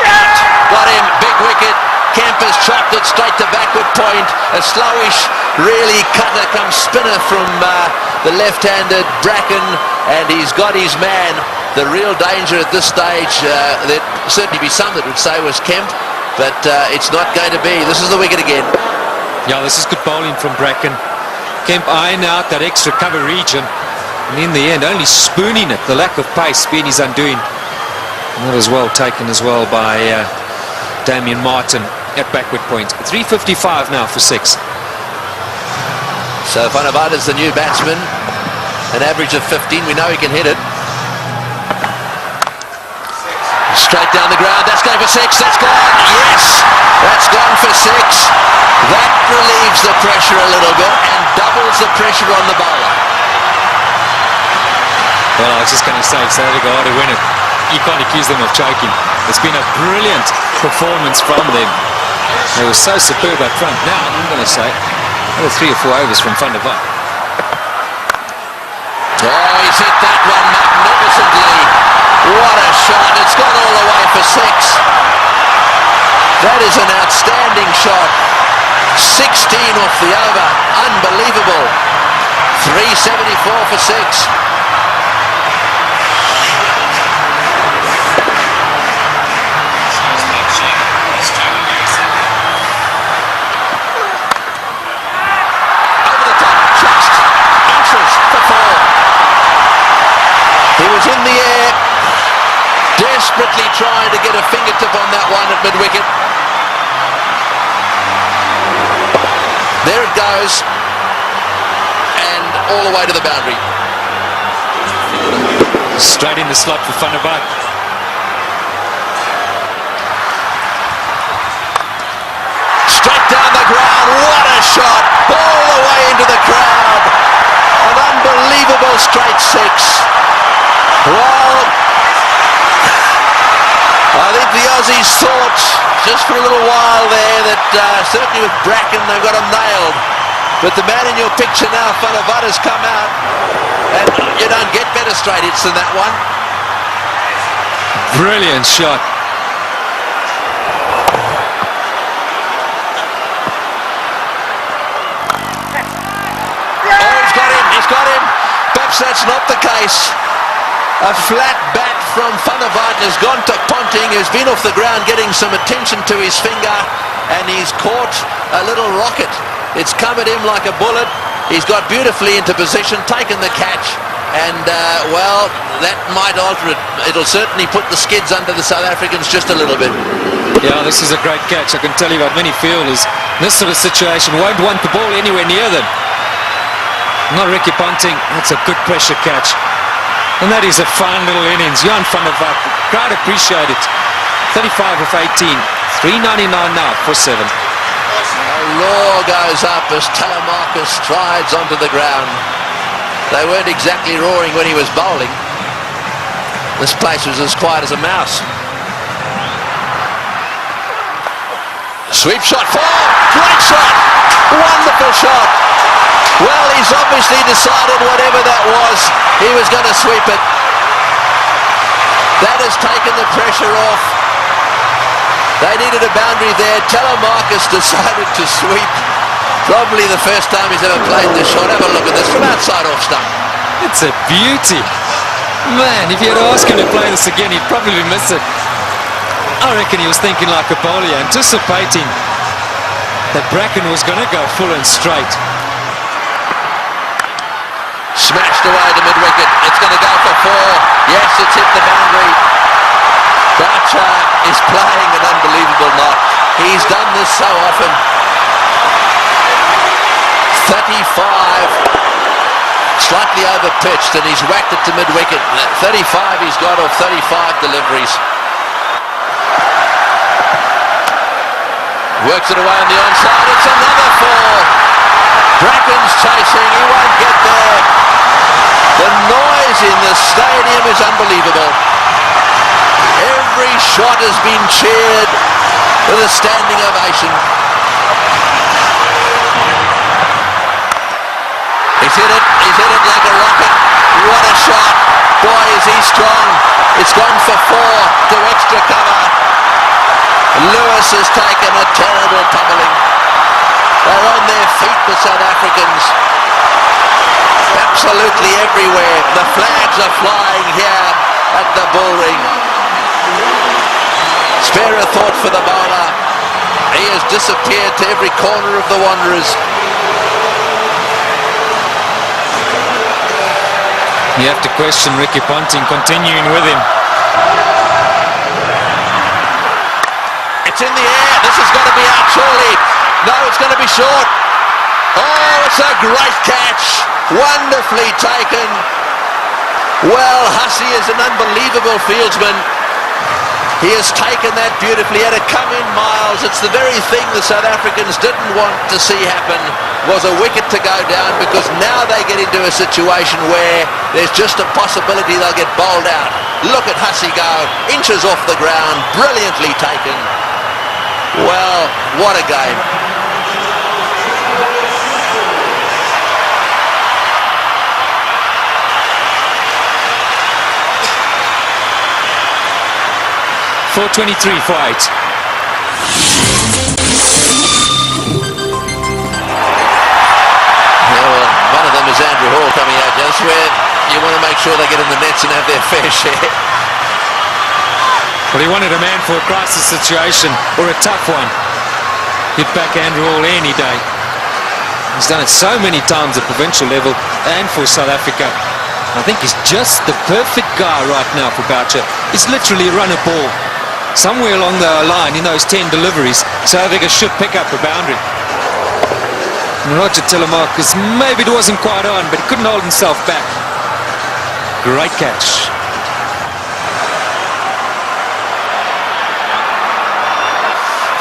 got him, big wicket. Kemp has chopped it straight to backward point. A slowish, really cutter come spinner from the left-handed Bracken, and he's got his man. The real danger at this stage, there'd certainly be some that would say was Kemp, but it's not going to be. This is the wicket again. Yeah, this is good bowling from Bracken. Kemp eyeing out that extra cover region, and in the end only spooning it. The lack of pace being his undoing. And that was well taken as well by Damien Martin at backward point. 3:55 now for 6. So Van der Vaart is the new batsman, an average of 15. We know he can hit it. Straight down the ground, that's going for 6, that's gone, yes, that's gone for 6. That relieves the pressure a little bit and doubles the pressure on the bowler. Well, I was just going to say, so they go out to win it. You can't accuse them of choking. It's been a brilliant performance from them. They were so superb up front. Now, I'm going to say, another 3 or 4 overs from Van der Vaart. Oh, he's hit that one magnificently. What a shot. It's gone all the way for 6. That is an outstanding shot. 16 off the over. Unbelievable. 374 for 6. He was in the air, desperately trying to get a fingertip on that one at mid-wicket. There it goes, and all the way to the boundary. Straight in the slot for Van der Vaart. Straight down the ground, what a shot, all the way into the crowd. An unbelievable straight 6. Well, I think the Aussies thought just for a little while there that certainly with Bracken they've got him nailed. But the man in your picture now, Van der Vaart, has come out, and you don't get better straight hits than that one. Brilliant shot. Oh, he's got him. Perhaps that's not the case. A flat bat from Van der Vaart has gone to Ponting, who's been off the ground getting some attention to his finger, and he's caught a little rocket. It's come at him like a bullet. He's got beautifully into position, taken the catch, and well, that might alter it. It'll certainly put the skids under the South Africans just a little bit. Yeah, this is a great catch. I can tell you what many fielders in this sort of situation won't want the ball anywhere near them. Not Ricky Ponting. That's a good pressure catch. And that is a fine little innings. Jan van der Vaart, crowd appreciate it. 35 of 18, 399 now for 7. A roar goes up as Telemarcus strides onto the ground. They weren't exactly roaring when he was bowling. This place was as quiet as a mouse. Sweep shot, 4, great shot, wonderful shot. Well, he's obviously decided whatever that was, he was going to sweep it. That has taken the pressure off. They needed a boundary there. Telemarcus decided to sweep. Probably the first time he's ever played this shot. Have a look at this from outside off stump. It's a beauty. Man, if you had asked him to play this again, he'd probably miss it. I reckon he was thinking like a bowler, anticipating that Bracken was going to go full and straight. Smashed away to mid-wicket. It's going to go for 4. Yes, it's hit the boundary. Boucher is playing an unbelievable knot. He's done this so often. 35. Slightly over-pitched, and he's whacked it to mid-wicket. 35 he's got off 35 deliveries. Works it away on the onside. It's another 4. Bracken's chasing. He won't get there. The noise in the stadium is unbelievable. Every shot has been cheered with a standing ovation. hit it. He's hit it like a rocket. What a shot. Boy, is he strong. It's gone for 4 to extra cover. Lewis has taken a terrible pummeling. They're on their feet, the South Africans. Absolutely everywhere. The flags are flying here at the bullring. Spare a thought for the bowler. He has disappeared to every corner of the Wanderers. You have to question Ricky Ponting continuing with him. It's in the air. This has got to be out surely. No, it's going to be short. Oh, it's a great catch. Wonderfully taken. Well, Hussey is an unbelievable fieldsman. He has taken that beautifully. He had to come in miles. It's the very thing the South Africans didn't want to see happen, was a wicket to go down, because now they get into a situation where there's just a possibility they'll get bowled out. Look at Hussey go, inches off the ground, brilliantly taken. Well, what a game. .423 for 8. Well, one of them is Andrew Hall coming out. That's where you want to make sure they get in the nets and have their fair share. Well, he wanted a man for a crisis situation, or a tough one. Hit back Andrew Hall any day. He's done it so many times at provincial level and for South Africa. I think he's just the perfect guy right now for Boucher. He's literally run a ball. Somewhere along the line in those 10 deliveries, South Africa should pick up a boundary. And Roger Telemarcus, maybe it wasn't quite on, but he couldn't hold himself back. Great catch.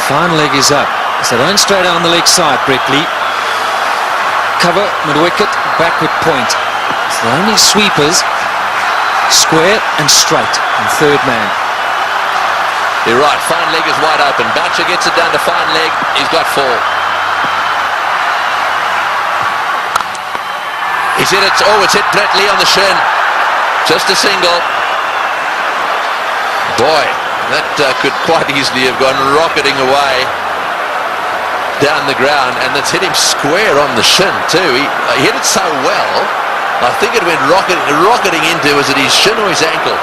Fine leg is up. So run straight down the leg side, Brett Lee. Cover, mid-wicket, backward point. It's the only sweepers, square and straight, and third man. You're right, fine leg is wide open. Boucher gets it down to fine leg. He's got 4. He's hit it. Oh, it's hit Brett Lee on the shin. Just a single. Boy, that could quite easily have gone rocketing away down the ground, and that's hit him square on the shin too. He hit it so well, I think it went rocketing into, was it his shin or his ankle?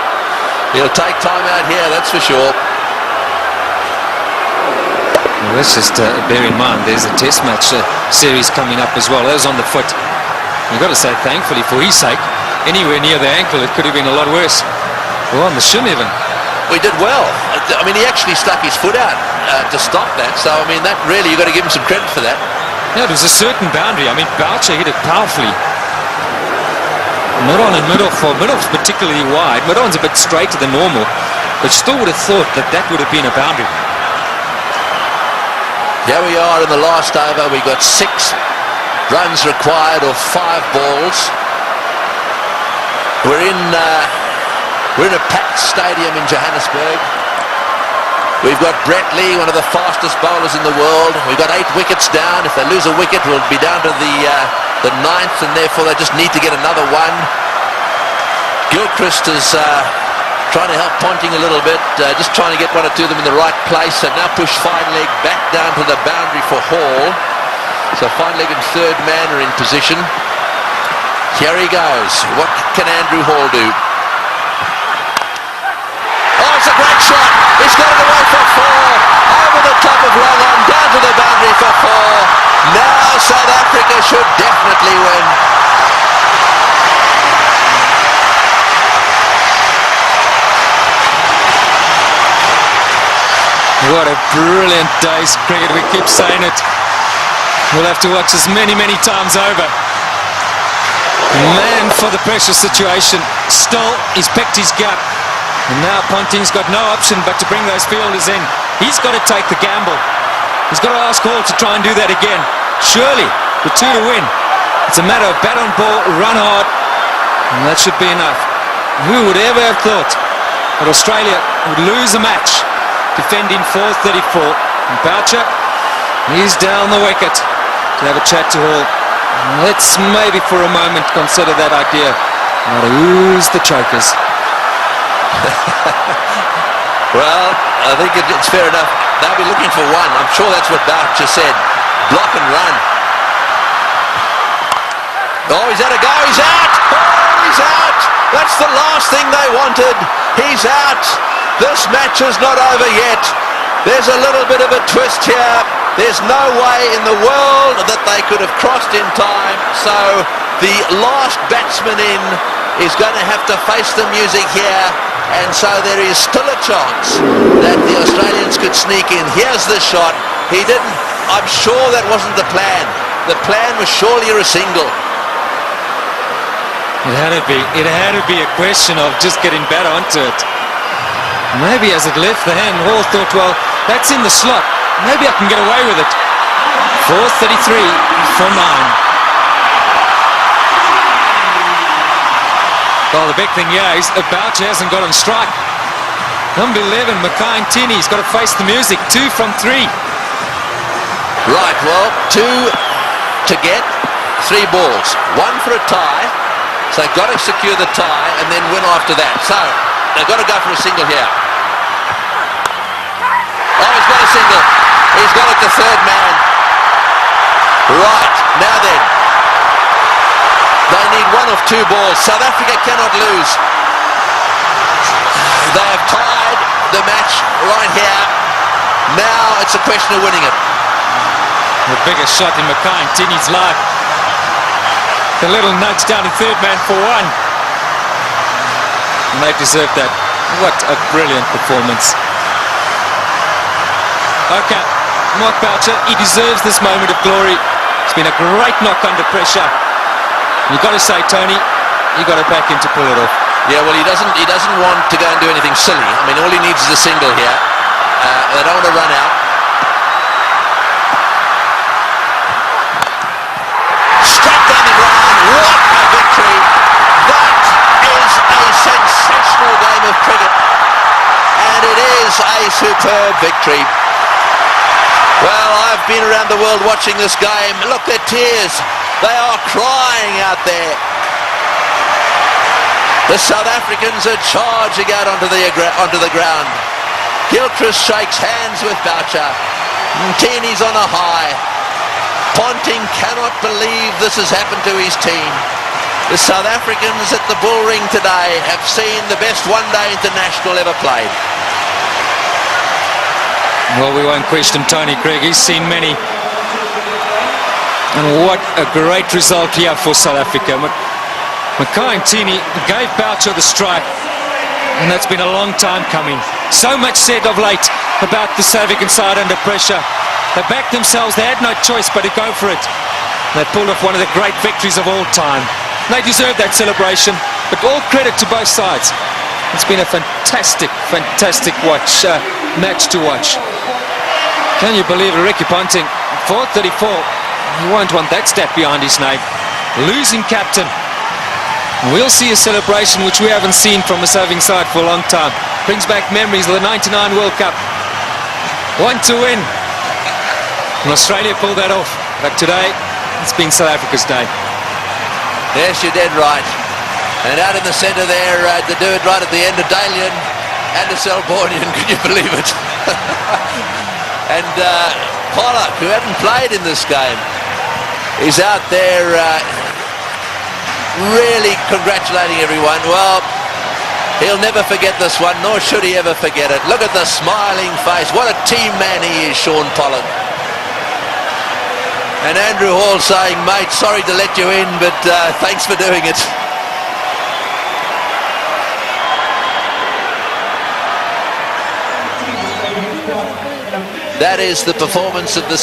He'll take time out here, that's for sure. Well, let's just bear in mind there's a test match series coming up as well. That was on the foot. You've got to say thankfully for his sake. Anywhere near the ankle it could have been a lot worse. Well, on the shin even. We did well. I mean, he actually stuck his foot out to stop that. So, I mean, that really, you've got to give him some credit for that. Yeah, it was a certain boundary. I mean, Boucher hit it powerfully. Mid-on and mid-off, mid-off's particularly wide. Mid-on's a bit straighter than normal, but still would have thought that that would have been a boundary. Here we are in the last over. We got 6 runs required of 5 balls. We're in a packed stadium in Johannesburg. We've got Brett Lee, one of the fastest bowlers in the world. We've got 8 wickets down. If they lose a wicket, we'll be down to the 9th, and therefore they just need to get another one. Gilchrist is trying to help Ponting a little bit, just trying to get 1 or 2 of them in the right place. So now push fine leg back down to the boundary for Hall. So fine leg and third man are in position. Here he goes. What can Andrew Hall do? Oh, it's a great shot. He's got it away for 4. Over the top of long on, down to the boundary for 4. Now South Africa should definitely win. What a brilliant day's cricket. We keep saying it. We'll have to watch this many, many times over. Man for the pressure situation. Still, he's picked his gut. And now Ponting's got no option but to bring those fielders in. He's got to take the gamble. He's got to ask Hall to try and do that again. Surely, the 2 to win. It's a matter of bat on ball, run hard, and that should be enough. Who would ever have thought that Australia would lose a match defending 434? And Boucher, he's down the wicket to have a chat to Hall. Let's maybe for a moment consider that idea. Now who's the chokers? Well, I think it's fair enough. They'll be looking for one. I'm sure that's what Boucher said. Block and run. Oh, he's had a go. He's out. Oh, he's out. That's the last thing they wanted. He's out. This match is not over yet. There's a little bit of a twist here. There's no way in the world that they could have crossed in time. So the last batsman in is going to have to face the music here. And so there is still a chance that the Australians could sneak in. Here's the shot. He didn't. I'm sure that wasn't the plan. The plan was surely a single. It had to be a question of just getting better onto it. Maybe as it left the hand, Hall thought, well, that's in the slot. Maybe I can get away with it. 4:33 for 9. Well, the big thing here is Boucher hasn't got on strike. Number 11, Mackay-Ntini's got to face the music. 2 from 3. Right, well, 2 to get, 3 balls. 1 for a tie. So they've got to secure the tie and then win after that. So they've got to go for a single here. Oh, he's got a single. He's got it to third man. Right, now then. They need 1 of 2 balls. South Africa cannot lose. They have tied the match right here. Now it's a question of winning it. The biggest shot in Mackay-Ntini's life. The little nudge down to third man for 1. And they deserve that. What a brilliant performance. Okay, Mark Boucher, he deserves this moment of glory. It's been a great knock under pressure. You've got to say, Tony, you got to back him to pull it off. Yeah, well, he doesn't want to go and do anything silly. I mean, all he needs is a single here. They don't want to run out. Straight down the ground. What a victory! That is a sensational game of cricket, and it is a superb victory. Well, I've been around the world watching this game. Look, their tears. They are crying out there. The South Africans are charging out onto the ground. Gilchrist shakes hands with Boucher. Ntini's on a high. Ponting cannot believe this has happened to his team. The South Africans at the Bull Ring today have seen the best one-day international ever played. Well, we won't question Tony Craig. He's seen many. And what a great result here for South Africa. Mackay-Ntini gave Boucher the strike, and that's been a long time coming. So much said of late about the South African side under pressure. They backed themselves. They had no choice but to go for it. They pulled off one of the great victories of all time. They deserve that celebration, but all credit to both sides. It's been a fantastic match to watch. Can you believe it? Ricky Ponting, 434. You won't want that stat behind his name. Losing captain. We'll see a celebration which we haven't seen from a serving side for a long time. Brings back memories of the '99 World Cup. 1 to win. And Australia pulled that off. But today, it's been South Africa's day. Yes, you're dead right. And out in the centre there, to do it right at the end, of Dalian and a Selbornian, can you believe it? And Pollock, who hadn't played in this game, is out there really congratulating everyone. Well, he'll never forget this one, nor should he ever forget it. Look at the smiling face. What a team man he is, Sean Pollock. And Andrew Hall saying, mate, sorry to let you in, but thanks for doing it. That is the performance of the